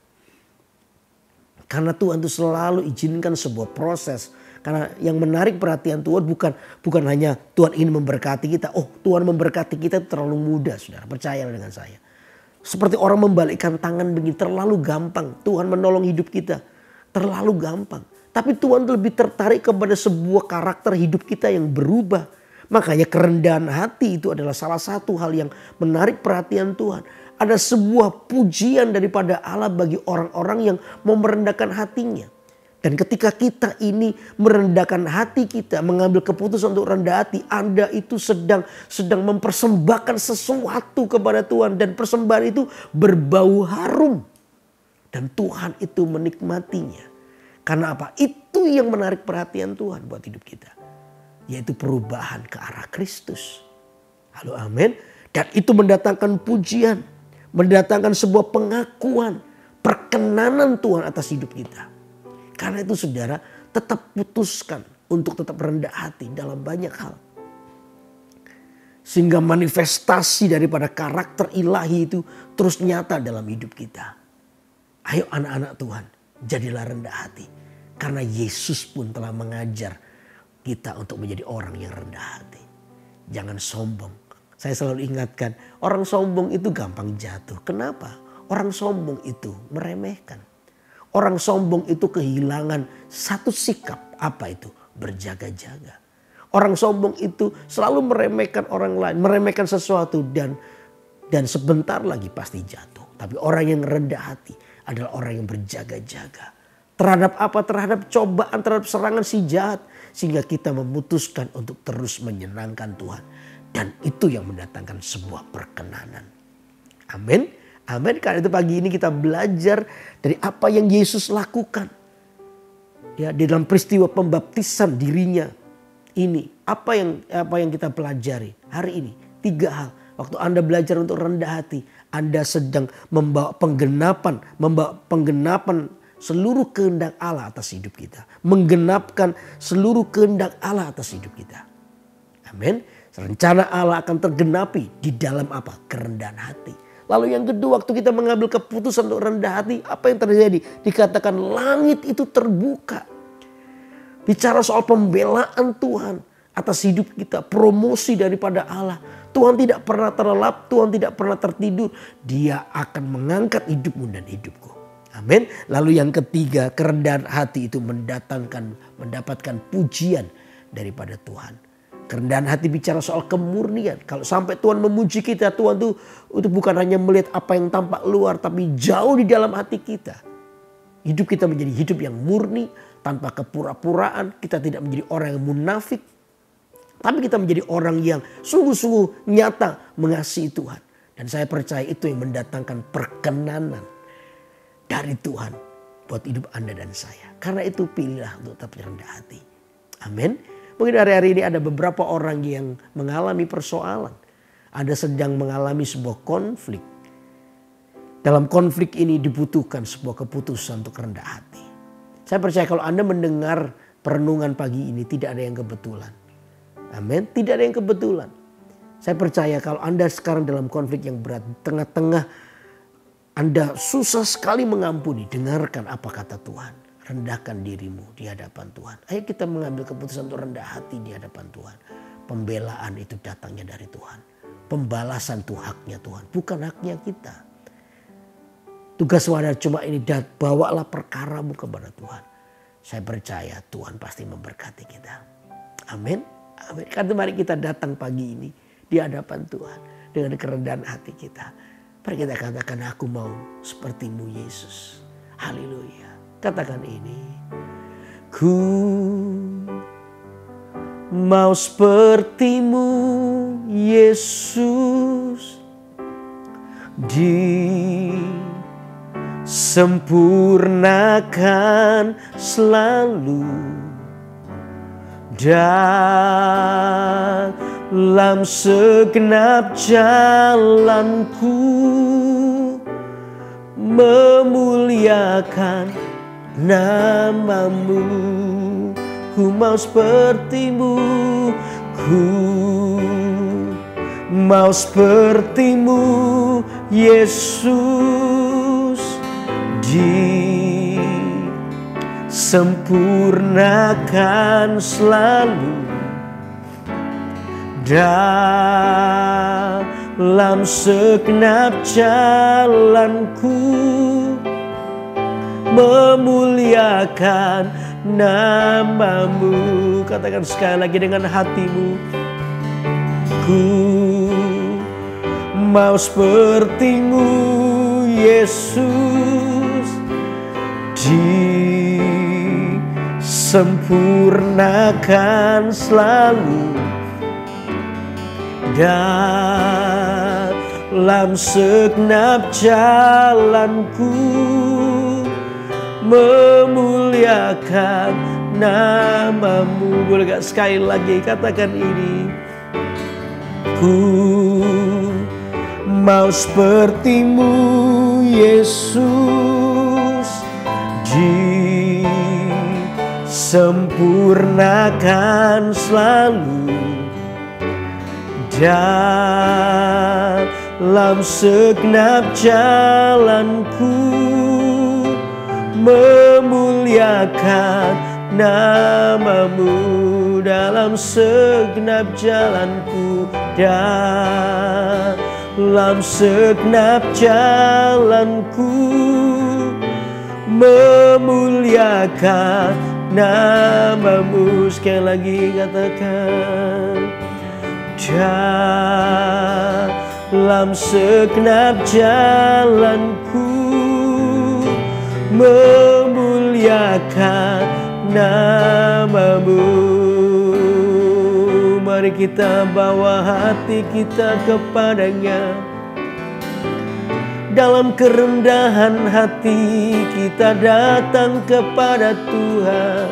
Speaker 1: Karena Tuhan itu selalu izinkan sebuah proses. Karena yang menarik perhatian Tuhan bukan hanya Tuhan ingin memberkati kita. Oh, Tuhan memberkati kita itu terlalu mudah, saudara. Percayalah dengan saya. Seperti orang membalikkan tangan begini, terlalu gampang. Tuhan menolong hidup kita, terlalu gampang. Tapi Tuhan lebih tertarik kepada sebuah karakter hidup kita yang berubah. Makanya kerendahan hati itu adalah salah satu hal yang menarik perhatian Tuhan. Ada sebuah pujian daripada Allah bagi orang-orang yang mau merendahkan hatinya. Dan ketika kita ini merendahkan hati kita, mengambil keputusan untuk rendah hati, Anda itu sedang mempersembahkan sesuatu kepada Tuhan. Dan persembahan itu berbau harum. Dan Tuhan itu menikmatinya. Karena apa? Itu yang menarik perhatian Tuhan buat hidup kita. Yaitu perubahan ke arah Kristus. Halo, amin. Dan itu mendatangkan pujian. Mendatangkan sebuah pengakuan. Perkenanan Tuhan atas hidup kita. Karena itu saudara, tetap putuskan untuk tetap rendah hati dalam banyak hal. Sehingga manifestasi daripada karakter ilahi itu terus nyata dalam hidup kita. Ayo anak-anak Tuhan, jadilah rendah hati. Karena Yesus pun telah mengajar kita untuk menjadi orang yang rendah hati. Jangan sombong. Saya selalu ingatkan, orang sombong itu gampang jatuh. Kenapa? Orang sombong itu meremehkan. Orang sombong itu kehilangan satu sikap. Apa itu? Berjaga-jaga. Orang sombong itu selalu meremehkan orang lain. Meremehkan sesuatu dan sebentar lagi pasti jatuh. Tapi orang yang rendah hati adalah orang yang berjaga-jaga. Terhadap apa? Terhadap cobaan, terhadap serangan si jahat. Sehingga kita memutuskan untuk terus menyenangkan Tuhan. Dan itu yang mendatangkan sebuah perkenanan. Amin. Amin. Karena itu pagi ini kita belajar dari apa yang Yesus lakukan. Ya, di dalam peristiwa pembaptisan dirinya ini. Apa yang kita pelajari hari ini? 3 hal. Waktu Anda belajar untuk rendah hati, Anda sedang membawa penggenapan seluruh kehendak Allah atas hidup kita. Menggenapkan seluruh kehendak Allah atas hidup kita. Amin. Rencana Allah akan tergenapi di dalam apa? Kerendahan hati. Lalu yang kedua, waktu kita mengambil keputusan untuk rendah hati, apa yang terjadi? Dikatakan langit itu terbuka. Bicara soal pembelaan Tuhan atas hidup kita, promosi daripada Allah. Tuhan tidak pernah terlelap, Tuhan tidak pernah tertidur. Dia akan mengangkat hidupmu dan hidupku. Amin. Lalu yang ketiga, kerendahan hati itu mendapatkan pujian daripada Tuhan. Kerendahan hati bicara soal kemurnian. Kalau sampai Tuhan memuji kita, Tuhan itu bukan hanya melihat apa yang tampak luar, tapi jauh di dalam hati kita. Hidup kita menjadi hidup yang murni, tanpa kepura-puraan. Kita tidak menjadi orang yang munafik, tapi kita menjadi orang yang sungguh-sungguh nyata mengasihi Tuhan. Dan saya percaya itu yang mendatangkan perkenanan dari Tuhan buat hidup Anda dan saya. Karena itu pilihlah untuk tetap rendah hati. Amin. Mungkin hari-hari ini ada beberapa orang yang mengalami persoalan. Ada sedang mengalami sebuah konflik. Dalam konflik ini dibutuhkan sebuah keputusan untuk rendah hati. Saya percaya kalau Anda mendengar perenungan pagi ini tidak ada yang kebetulan. Amin. Tidak ada yang kebetulan. Saya percaya kalau Anda sekarang dalam konflik yang berat. Di tengah-tengah Anda susah sekali mengampuni. Dengarkan apa kata Tuhan. Rendahkan dirimu di hadapan Tuhan. Ayo kita mengambil keputusan untuk rendah hati di hadapan Tuhan. Pembelaan itu datangnya dari Tuhan. Pembalasan itu haknya Tuhan. Bukan haknya kita. Tugas wadah cuma ini, bawalah perkaramu kepada Tuhan. Saya percaya Tuhan pasti memberkati kita. Amin. Amin. Karena mari kita datang pagi ini di hadapan Tuhan. Dengan kerendahan hati kita. Mari kita katakan, aku mau sepertimu Yesus. Haleluya. Katakan ini. Ku mau sepertimu Yesus. Disempurnakan selalu dalam segenap jalanku, memuliakan namamu. Ku mau sepertimu, ku mau sepertimu Yesus. sempurnakan selalu dalam segenap jalanku, memuliakan nama-Mu. Katakan sekali lagi dengan hatimu. Ku mau seperti-Mu Yesus, disempurnakan selalu dalam segenap jalanku, memuliakan nama-Mu. Boleh gak sekali lagi katakan ini? Ku mau seperti-Mu Yesus, disempurnakan selalu dalam segenap jalanku, memuliakan nama-Mu. Dalam segenap jalanku, dalam segenap jalanku, memuliakan nama-Mu. Sekali lagi katakan, dalam segenap jalanku, memuliakan nama-Mu. Mari kita bawa hati kita kepada-Nya. Dalam kerendahan hati kita datang kepada Tuhan.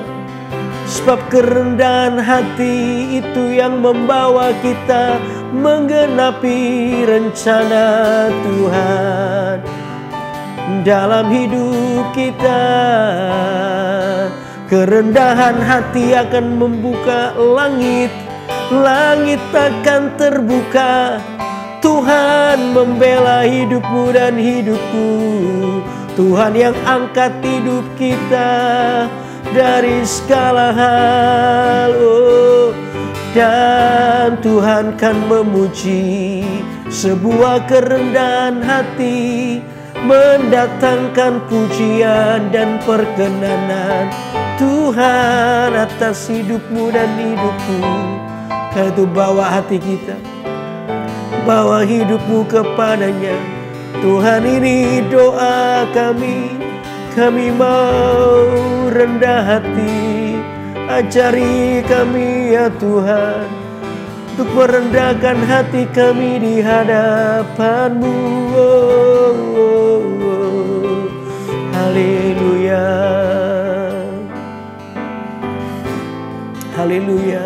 Speaker 1: Sebab kerendahan hati itu yang membawa kita menggenapi rencana Tuhan dalam hidup kita. Kerendahan hati akan membuka langit, langit akan terbuka. Tuhan membela hidupmu dan hidupku. Tuhan yang angkat hidup kita dari segala hal. Dan Tuhan kan memuji sebuah kerendahan hati, mendatangkan pujian dan perkenanan Tuhan atas hidupmu dan hidupku. Karena itu bawa hati kita, bawa hidupmu kepada-Nya. Tuhan, ini doa kami. Kami mau rendah hati. Ajari kami ya Tuhan, untuk merendahkan hati kami di hadapan-Mu. Haleluya. Haleluya.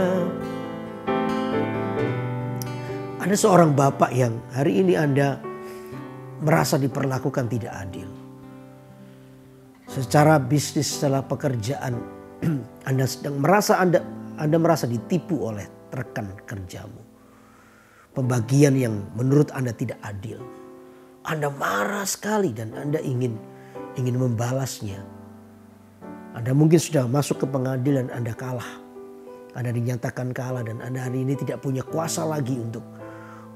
Speaker 1: Ada seorang bapak yang hari ini Anda merasa diperlakukan tidak adil. Secara bisnis, secara pekerjaan, Anda sedang merasa Anda merasa ditipu oleh rekan kerjamu. Pembagian yang menurut Anda tidak adil. Anda marah sekali dan Anda ingin membalasnya. Anda mungkin sudah masuk ke pengadilan, Anda kalah. Anda dinyatakan kalah dan Anda hari ini tidak punya kuasa lagi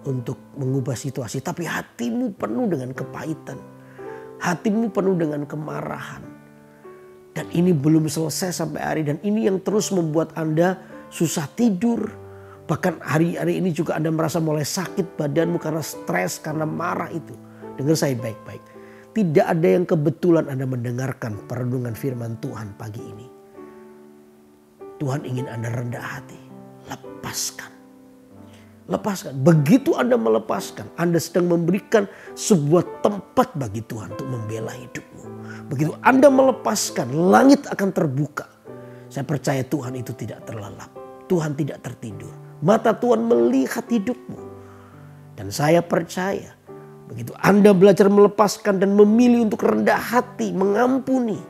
Speaker 1: untuk mengubah situasi. Tapi hatimu penuh dengan kepahitan. Hatimu penuh dengan kemarahan. Dan ini belum selesai sampai hari, dan ini yang terus membuat Anda susah tidur. Bahkan hari-hari ini juga Anda merasa mulai sakit badanmu karena stres, karena marah itu. Dengar saya baik-baik. Tidak ada yang kebetulan Anda mendengarkan perenungan firman Tuhan pagi ini. Tuhan ingin Anda rendah hati. Lepaskan. Lepaskan. Begitu Anda melepaskan, Anda sedang memberikan sebuah tempat bagi Tuhan untuk membela hidupmu. Begitu Anda melepaskan, langit akan terbuka. Saya percaya Tuhan itu tidak terlelap. Tuhan tidak tertidur. Mata Tuhan melihat hidupmu. Dan saya percaya, begitu Anda belajar melepaskan dan memilih untuk rendah hati, mengampuni,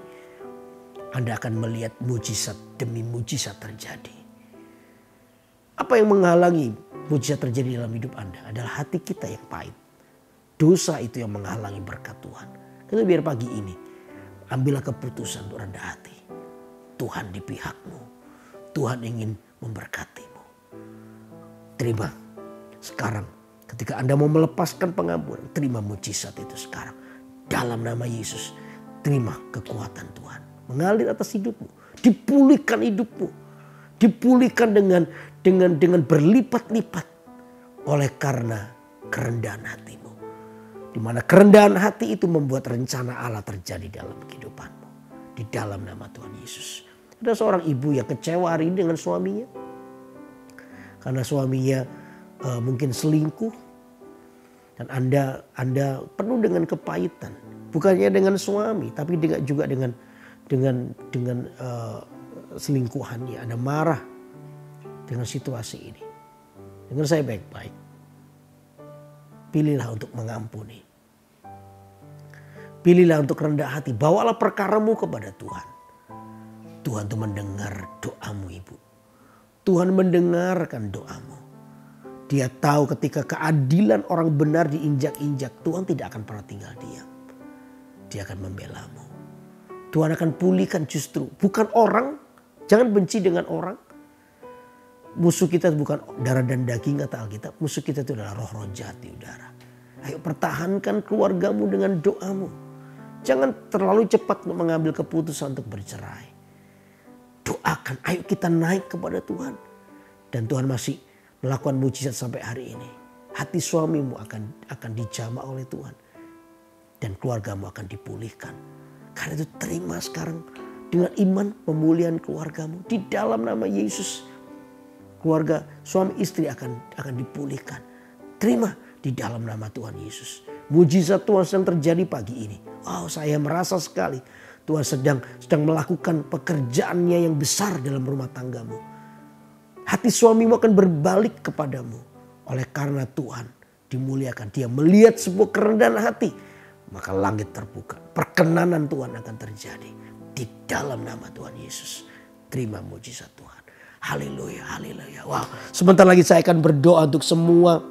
Speaker 1: Anda akan melihat mujizat demi mujizat terjadi. Apa yang menghalangi mujizat terjadi dalam hidup Anda? Adalah hati kita yang pahit. Dosa itu yang menghalangi berkat Tuhan. Karena biar pagi ini, ambillah keputusan untuk rendah hati. Tuhan di pihakmu. Tuhan ingin memberkatimu. Terima sekarang ketika Anda mau melepaskan pengampunan, terima mujizat itu sekarang. Dalam nama Yesus, terima kekuatan Tuhan mengalir atas hidupmu. Dipulihkan hidupmu. Dipulihkan dengan berlipat-lipat oleh karena kerendahan hatimu. Di mana kerendahan hati itu membuat rencana Allah terjadi dalam kehidupanmu. Di dalam nama Tuhan Yesus. Ada seorang ibu yang kecewa hari ini dengan suaminya. Karena suaminya mungkin selingkuh. Dan Anda penuh dengan kepahitan. Bukannya dengan suami, tapi juga dengan selingkuhannya. Anda marah dengan situasi ini. Dengar saya baik-baik. Pilihlah untuk mengampuni. Pilihlah untuk rendah hati. Bawalah perkaramu kepada Tuhan. Tuhan itu mendengar doamu ibu. Tuhan mendengarkan doamu. Dia tahu ketika keadilan orang benar diinjak-injak. Tuhan tidak akan pernah tinggal diam. Dia akan membelamu. Tuhan akan pulihkan justru. Bukan orang. Jangan benci dengan orang. Musuh kita bukan darah dan daging kata Alkitab. Musuh kita itu adalah roh-roh jahat di udara. Ayo pertahankan keluargamu dengan doamu. Jangan terlalu cepat mengambil keputusan untuk bercerai. Doakan, ayo kita naik kepada Tuhan. Dan Tuhan masih melakukan mujizat sampai hari ini. Hati suamimu akan dijamah oleh Tuhan. Dan keluargamu akan dipulihkan. Karena itu terima sekarang dengan iman pemulihan keluargamu. Di dalam nama Yesus. Keluarga suami istri akan dipulihkan. Terima di dalam nama Tuhan Yesus. Mujizat Tuhan sedang terjadi pagi ini. Oh, saya merasa sekali Tuhan sedang melakukan pekerjaannya yang besar dalam rumah tanggamu. Hati suamimu akan berbalik kepadamu. Oleh karena Tuhan dimuliakan. Dia melihat sebuah kerendahan hati. Maka langit terbuka. Perkenanan Tuhan akan terjadi. Di dalam nama Tuhan Yesus. Terima mujizat Tuhan. Haleluya, haleluya. Wow, sebentar lagi saya akan berdoa untuk semua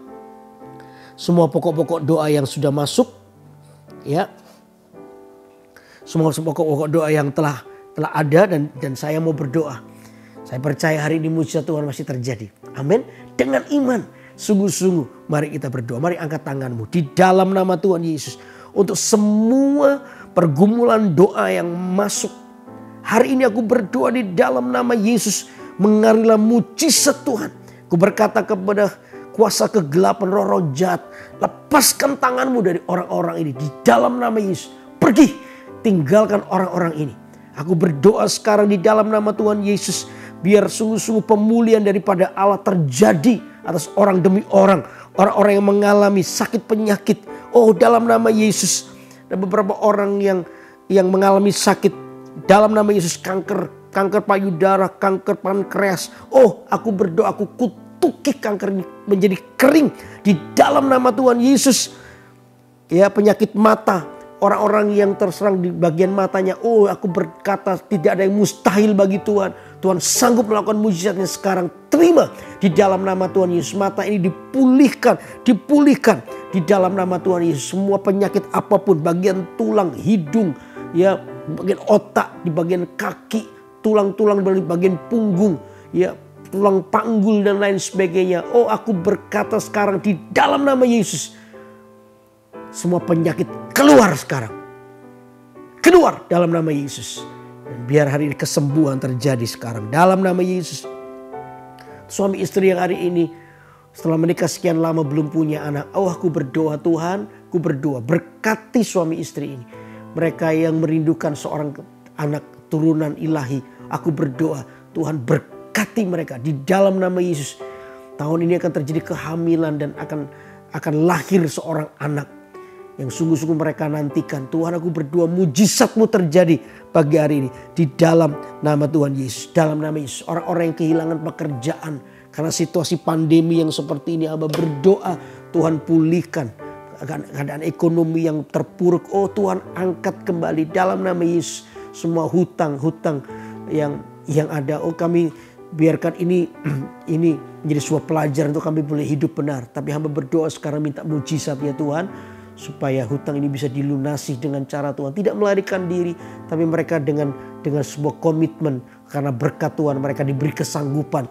Speaker 1: pokok-pokok doa yang sudah masuk, ya. Semua pokok-pokok doa yang telah ada dan saya mau berdoa. Saya percaya hari ini mujizat Tuhan masih terjadi. Amin. Dengan iman, sungguh-sungguh mari kita berdoa. Mari angkat tanganmu di dalam nama Tuhan Yesus untuk semua pergumulan doa yang masuk. Hari ini aku berdoa di dalam nama Yesus. Mengarilah mujizat Tuhan. Ku berkata kepada kuasa kegelapan roh-roh jahat. Lepaskan tanganmu dari orang-orang ini. Di dalam nama Yesus. Pergi. Tinggalkan orang-orang ini. Aku berdoa sekarang di dalam nama Tuhan Yesus. Biar sungguh-sungguh pemulihan daripada Allah terjadi atas orang demi orang. Orang-orang yang mengalami sakit penyakit. Oh, dalam nama Yesus. Ada beberapa orang yang mengalami sakit. Dalam nama Yesus, kanker payudara, kanker pankreas. Oh, aku berdoa, aku kutuki kanker ini menjadi kering di dalam nama Tuhan Yesus. Ya, penyakit mata, orang-orang yang terserang di bagian matanya. Oh, aku berkata tidak ada yang mustahil bagi Tuhan. Tuhan sanggup melakukan mujizatnya sekarang. Terima di dalam nama Tuhan Yesus. Mata ini dipulihkan di dalam nama Tuhan Yesus. Semua penyakit apapun, bagian tulang, hidung, ya, bagian otak, di bagian kaki, tulang-tulang dari bagian punggung, ya, tulang panggul dan lain sebagainya. Oh, aku berkata sekarang di dalam nama Yesus. Semua penyakit keluar sekarang. Keluar dalam nama Yesus. Dan biar hari ini kesembuhan terjadi sekarang dalam nama Yesus. Suami istri yang hari ini setelah menikah sekian lama belum punya anak. Oh, aku berdoa Tuhan, aku berdoa berkati suami istri ini. Mereka yang merindukan seorang anak turunan ilahi. Aku berdoa Tuhan berkati mereka di dalam nama Yesus. Tahun ini akan terjadi kehamilan dan akan lahir seorang anak yang sungguh-sungguh mereka nantikan. Tuhan, aku berdoa mujizat-Mu terjadi pagi hari ini di dalam nama Tuhan Yesus. Dalam nama Yesus, orang-orang yang kehilangan pekerjaan karena situasi pandemi yang seperti ini, Aba berdoa Tuhan pulihkan keadaan ekonomi yang terpuruk. Oh Tuhan, angkat kembali dalam nama Yesus semua hutang-hutang yang ada. Oh, kami biarkan ini menjadi sebuah pelajaran untuk kami boleh hidup benar. Tapi hamba berdoa sekarang minta mujizat ya Tuhan. supaya hutang ini bisa dilunasi dengan cara Tuhan. Tidak melarikan diri, tapi mereka dengan sebuah komitmen, karena berkat Tuhan mereka diberi kesanggupan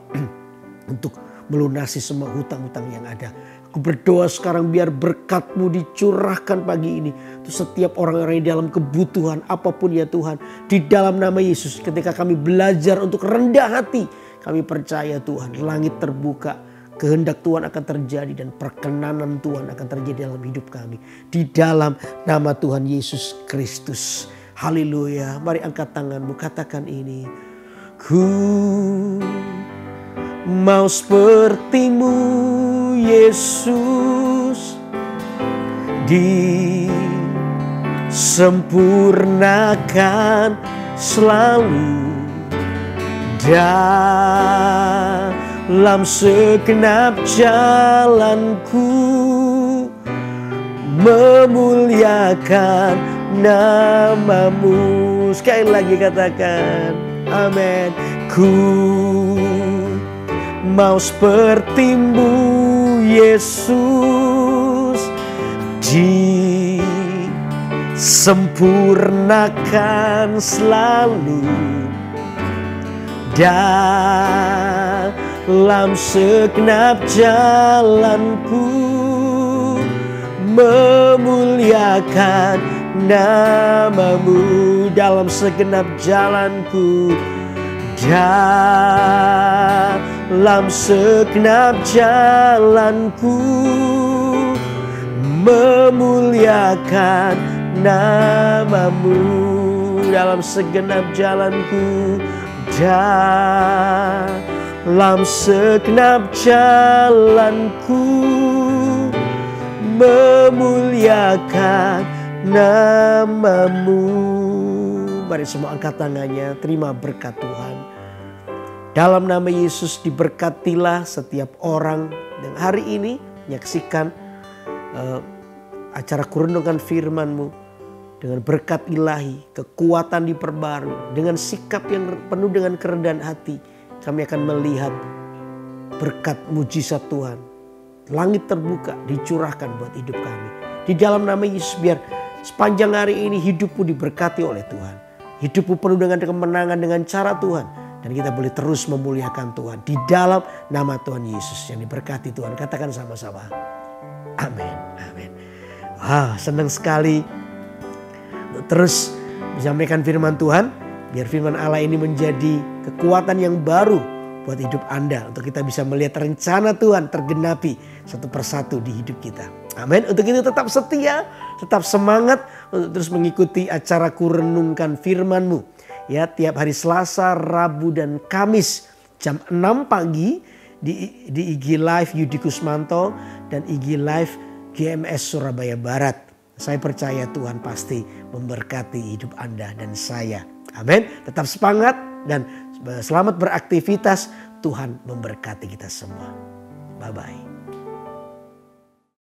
Speaker 1: untuk melunasi semua hutang-hutang yang ada. Aku berdoa sekarang biar berkat-Mu dicurahkan pagi ini untuk setiap orang-orang yang dalam kebutuhan apapun ya Tuhan. Di dalam nama Yesus, ketika kami belajar untuk rendah hati, kami percaya Tuhan, langit terbuka, kehendak Tuhan akan terjadi dan perkenanan Tuhan akan terjadi dalam hidup kami. Di dalam nama Tuhan Yesus Kristus. Haleluya. Mari angkat tanganmu, katakan ini. Ku mau seperti-Mu Yesus, disempurnakan selalu dalam segenap jalanku, memuliakan nama-Mu. Sekali lagi katakan amin. Ku mau seperti-Mu Yesus, disempurnakan selalu dalam segenap jalanku, memuliakan nama-Mu dalam segenap jalanku, dalam segenap jalanku, memuliakan nama-Mu dalam segenap jalanku, dalam segenap jalanku, memuliakan nama-Mu. Mari semua angkat tangannya, terima berkat Tuhan. Dalam nama Yesus diberkatilah setiap orang yang hari ini menyaksikan acara Kurenungan Firman-Mu. Dengan berkat ilahi, kekuatan diperbarui, dengan sikap yang penuh dengan kerendahan hati, kami akan melihat berkat mujizat Tuhan. Langit terbuka dicurahkan buat hidup kami. Di dalam nama Yesus, biar sepanjang hari ini hidupmu diberkati oleh Tuhan. Hidupmu penuh dengan kemenangan dengan cara Tuhan. Dan kita boleh terus memuliakan Tuhan. Di dalam nama Tuhan Yesus yang diberkati Tuhan. Katakan sama-sama. Amin. Amin. Wah, senang sekali terus menyampaikan firman Tuhan. Biar firman Allah ini menjadi kekuatan yang baru buat hidup Anda. Untuk kita bisa melihat rencana Tuhan tergenapi satu persatu di hidup kita. Amin. Untuk itu tetap setia, tetap semangat untuk terus mengikuti acara Kurenungkan Firman-Mu. Ya, tiap hari Selasa, Rabu, dan Kamis jam 6 pagi di IG Live Yudi Kusmanto dan IG Live GMS Surabaya Barat. Saya percaya Tuhan pasti memberkati hidup Anda dan saya. Amin. Tetap semangat dan selamat beraktivitas. Tuhan memberkati kita semua. Bye-bye.